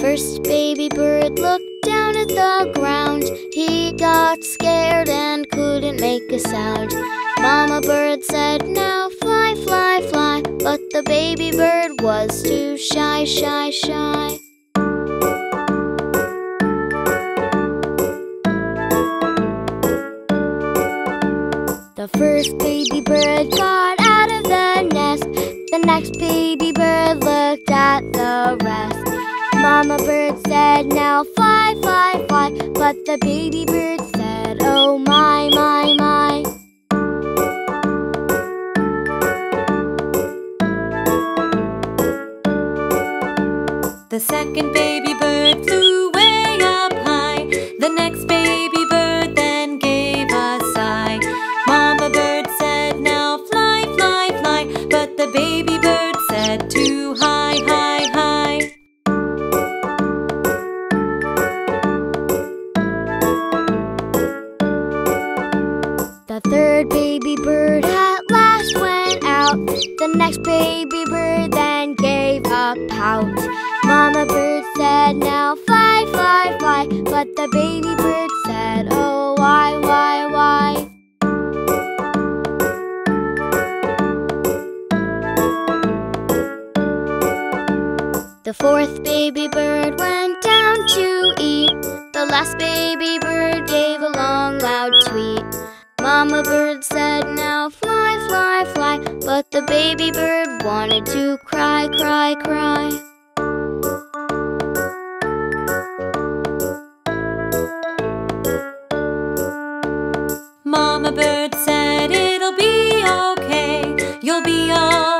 First baby bird looked down at the ground. He got scared and couldn't make a sound. Mama bird said, "Now fly, fly, fly," but the baby bird was too shy, shy, shy. The first baby bird got out of the nest. The next baby bird looked at the rest. Mama bird said, "Now fly, fly, fly," but the baby bird said, "Oh my, my, my." The second baby bird flew way up high. The next baby bird then gave a sigh. Mama bird said, "Now fly, fly, fly," but the baby bird said, "Too high, high, high." The third baby bird at last went out. The next baby bird then gave a pout. Mama bird said, "Now fly, fly, fly," but the baby bird said, "Oh, why, why, why?" The fourth baby bird went down to eat. The last baby bird gave a long, loud tweet. Mama bird said, "Now fly, fly, fly," but the baby bird wanted to cry, cry, cry. Mama bird said, "It'll be okay, you'll be all